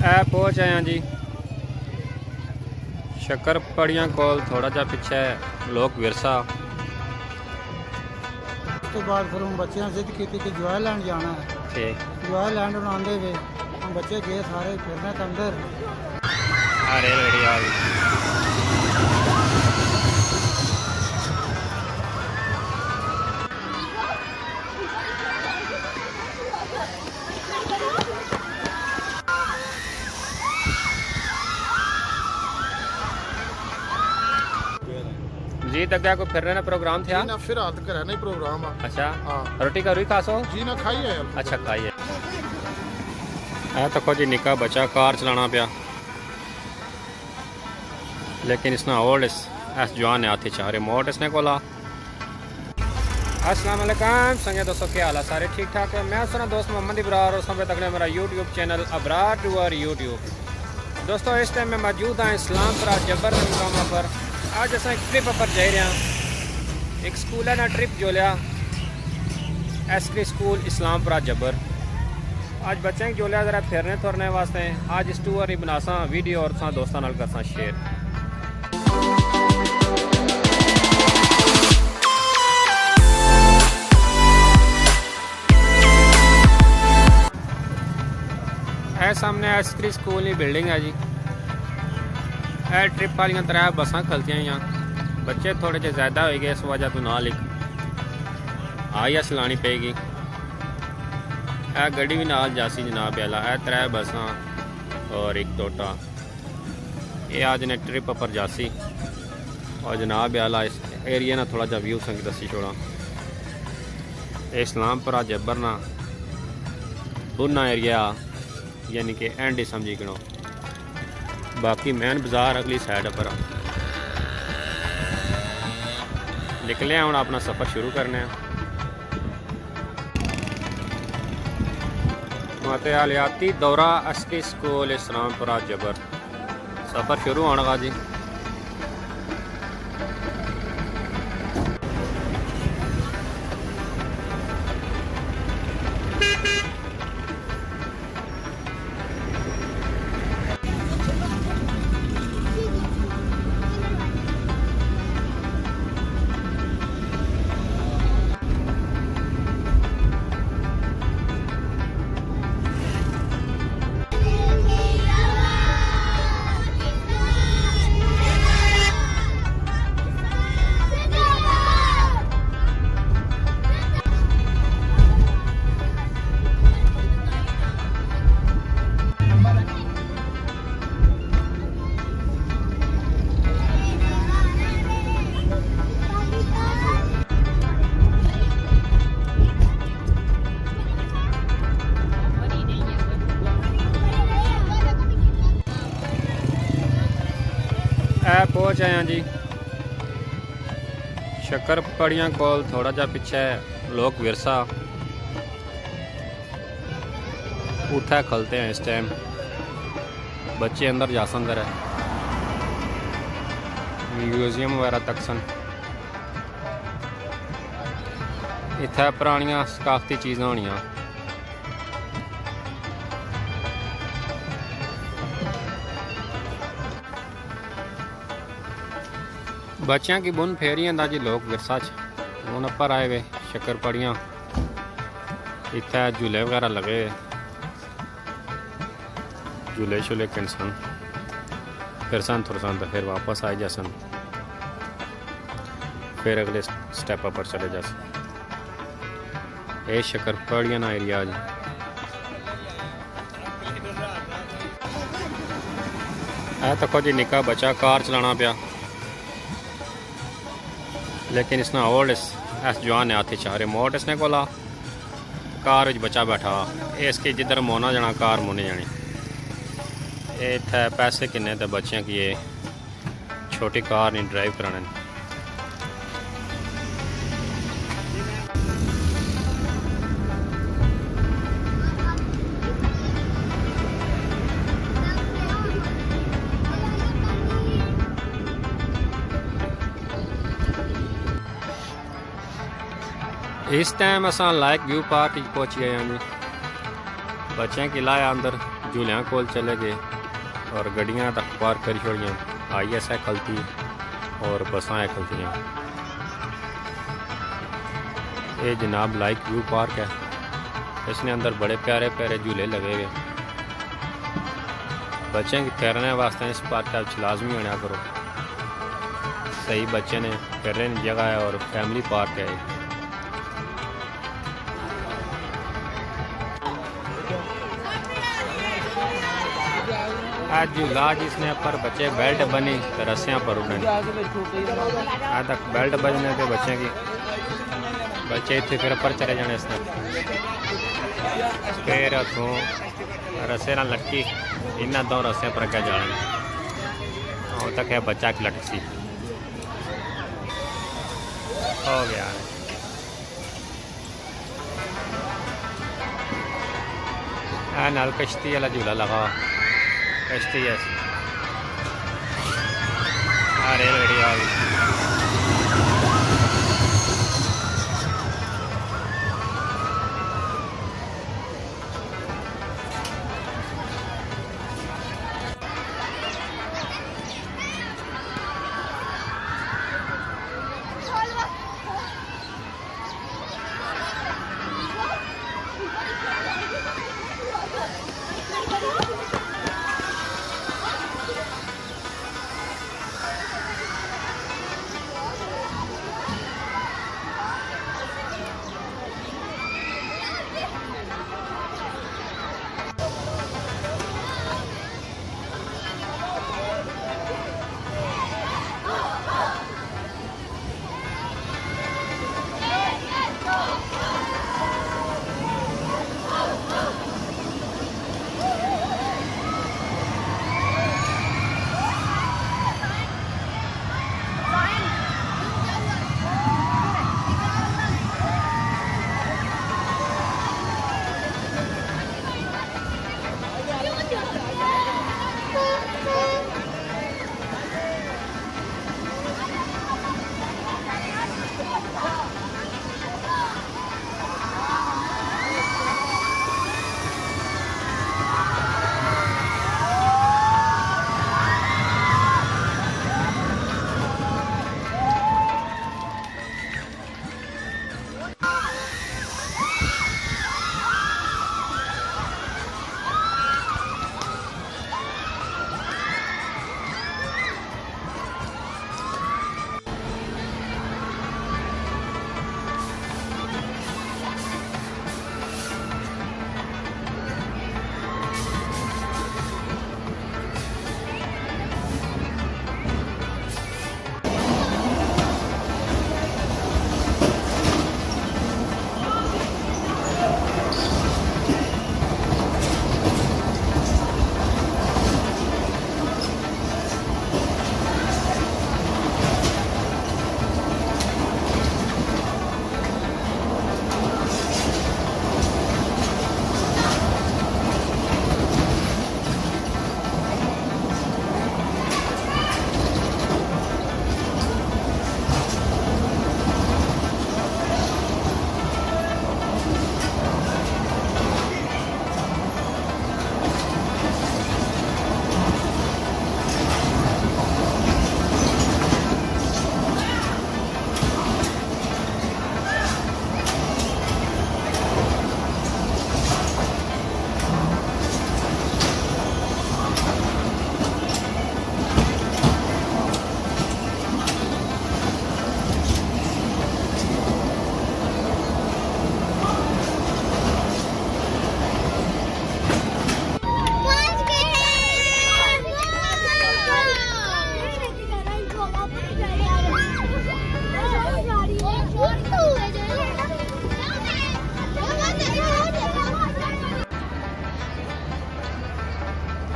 पहुँच आए हैं जी शक्कर पड़ियाँ कोल थोड़ा जा पिछे लोक विरसा। उस तो बाद फिर हम बच्चों जिद की कि जॉय लैंड जाना है। ठीक जॉय लैंड आते हुए हम बच्चे गए सारे फिरने के अंदर। रेल गाड़ी आ गई। जी तक क्या कोई फिर रहे ना प्रोग्राम थे ना फिर हाथ कर नहीं प्रोग्राम। अच्छा हाँ रोटी का रुई खासो जी ना खाई है। अच्छा खाइए। तको जी निका बच्चा कार चलाना पिया लेकिन इसना ओल्ड इस जवान हाथी चाह रिमोट इसने कोला। अस्सलाम वालेकुम संगे दोस्तों क्या हाल है सारे ठीक ठाक है। मैं सुना दोस्त मोहम्मद इब्रार और समय तक मेरा यूट्यूब चैनल अबरार टूअर यूट्यूब। दोस्तों इस टाइम में मौजूद हैं इस्लामपुरा जबर मुकामा पर। आज अस एक ट्रिप पर जा रहे हैं। एक स्कूल है ना ट्रिप जो लिया एसक्री स्कूल इस्लामपुरा जबर। आज बच्चे जो लिया जरा फिरने तुरने वास्ते आज इस टूर ही बनासा वीडियो और दोस्तों नाल करसा शेयर। सामने एसक्री स्कूल की बिल्डिंग है जी। ट्रिप वाली त्रै बसा खलतियाँ यहाँ बच्चे थोड़े जे ज़्यादा हो गए इस वजह तो नाल एक आइया चलानी पेगी। गड्डी भी नाल जासी जनाब आला है त्रै बसा और एक टोटा ये आज ने ट्रिप पर जासी और जनाब आला इस एरिया ना थोड़ा जा व्यू संग दसी छोड़ा। इस्लामपुरा जबर ना बुना एरिया यानी कि एंड ही समझी गिनो। बाकी मैन बाजार अगली साइड पर निकले हम अपना सफ़र शुरू करने। मातयालियाती दौरा एसक्री स्कूल इस्लामपुरा जबर सफ़र शुरू होने का जी। पहुँच आए हैं जी शक्कर पड़ियाँ कोल थोड़ा जा पिछे लोक विरसा। उठा खलते हैं इस टाइम बच्चे अंदर जा संदर है म्यूजियम वगैरह तक सन। इत्थे पुरानियां सकाफती चीज़ां होनियां। बच्चों की बुन फेरी जी लोक विरसा हूँ पर आए वे शक्कर पड़ियाँ इत्थे झूले वगैरह लगे झूले शूले किनसन फिरसन थुरसन तो फिर वापस आए जासन फिर अगले स्टेप पर चले जासन। ये शक्कर पड़ियाँ ना एरिया जी। तको जी निका बच्चा कार चलाना पिया लेकिन इसना ओल्ड इस जवान हाथी चाह रिमोट इसने कोला। कार बच्चा बैठा इसकी जिधर मोना जाना कार मोने जानी। इत्थे पैसे किन्ने तो बच्चों की ये छोटी कार नहीं ड्राइव कराने। इस टाइम असा लाइक व्यू पार्क पहुँच गए हैं जी। बच्चों की लाया अंदर झूलियां कोल चले गए और गड्डियां तक पार्क करी छोड़ियां। ISI खलती और बसां खलतियां। ये जनाब लाइक व्यू पार्क है। इसने अंदर बड़े प्यारे प्यारे झूले लगे हुए। बच्चे की तैरने वास्ते इस पार्क का लाजमी होना करो। सही बच्चे ने तैरने की जगह है और फैमिली पार्क है। आज झूला जिसने पर बच्चे बेल्ट बनी तो रस्सियाँ पर उड़ने आज तक बेल्ट बजने के बच्चे की बच्चे इतने फिर ऊपर चले जाने इसने फिर उतों रस्से ना लटकी इन्हें दो रस्से पर अगर जाने और तक है बच्चा की लटक सी हो गया। नाल कश्ती वाला झूला लगा कश्ती है रेलगाड़ी आ गई।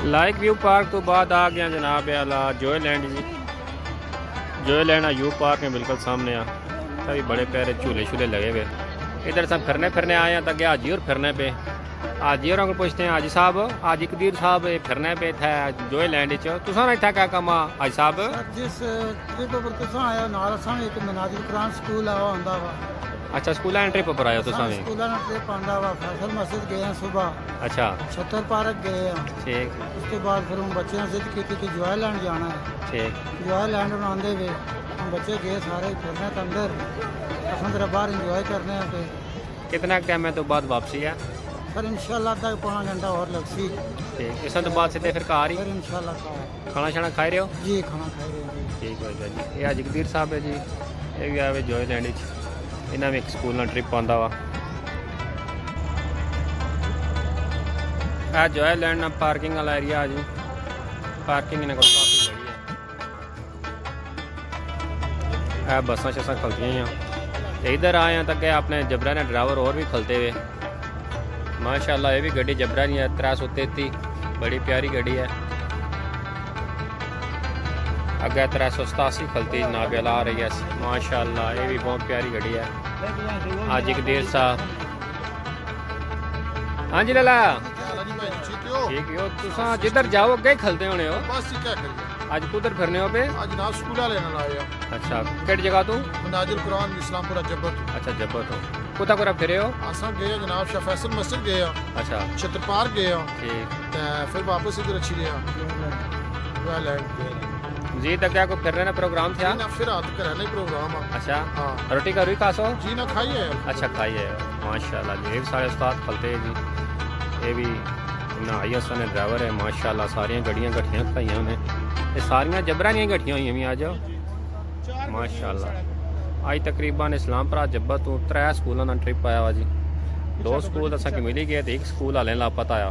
लाइक व्यू पार्क तो बाद आ गया जनाब आला जोयलैंड जी। जोयलैंड यू पार्क में बिल्कुल सामने आ सभी बड़े प्यारे झूले शूले लगे हुए। इधर सब फिरने आए हैं तक हाजी और फिरने पे हाजी और पूछते हैं हाजी साहब आज इकदीर साहब फिरने पे था जोयलैंड तुसा ना इतना क्या कम हाजी साहब जिस ट्रिप पर तुसा आया नाल असां एक मनाजिर कुरान स्कूल आवा हुंदा वा अच्छा स्कूल ट्रिप पर आए हो तुसां भी स्कूल ट्रिप आंदा वा फैसल मस्जिद गए हैं सुबह अच्छा छत्तर पार्क गए हैं ठीक उसके बाद फिर हम बच्चे जिद की कि जॉयलैंड जाना है ठीक जॉयलैंड बनाते हुए हम बच्चे गए सारे फिरने के अंदर असन जरा बाहर इंजॉय करने हैं पे कितना टाइम है तो बाद वापसी है फिर इंशाल्लाह तक पौना घंटा और लगसी ठीक इस तो बाद सीधे फिर घर फिर ही इंशाल्लाह खाना शाना खाए रहे हो जी खाना खाए रहे हैं जी ठीक हो गया जी ये जगदीर साहब है जी ये भी आए जॉयलैंड इन्हें भी एक स्कूल ट्रिप आंदा वा जॉयलैंड पार्किंग वाला एरिया जी पार्किंग इन्हें काफ़ी बड़ी है बसा शसा खलती हैं ते इधर आए हैं तक अपने जबरा ने ड्राइवर और भी खलते हुए माशाल्लाह ये भी गड्डी जबरा नहीं है 333 बड़ी प्यारी गड्डी है अगर 387 खलती नाबेला आ रही है माशाल्लाह ये भी बहुत प्यारी गड्डी है आज एक देर साहब हाँ जी लाला ठीक हो ठीक हो तुसा जिधर जाओ अगे खलते होने हो बस क्या करिए आज कुधर फिरने हो पे आज जनाब स्कूल वाले नाल आए हैं अच्छा केड़ी जगह तू मनाजिल कुरान इस्लामपुरा जब्बर अच्छा जब्बर तो कुता कुरा फिरे हो असां गए हैं जनाब शाह फैसल मस्जिद गए हैं अच्छा छत्र पार्क गए हैं ठीक ते फिर वापस इधर अच्छी गए हैं जॉयलैंड गए हैं जी तक क्या को फिरने का प्रोग्राम था ना फिर रात का रहने प्रोग्राम है अच्छा हाँ रोटी का रुई खासो जी ना खाइए अच्छा खाइए माशाल्लाह जी ये भी सारे उस्ताद खलते हैं जी ये भी इन्ना IS ने ड्राइवर है माशाल्लाह सारियां गड्डियां गठियां खाइयां ने ये सारियां जबरा दियां गठियां हुई भी आ जाओ माशाल्लाह आज तकरीबन इस्लामपुरा जब्बर तो 3 स्कूलों का ट्रिप आया वा जी 2 स्कूल असा मिली गए तो 1 स्कूल वाले लापता आया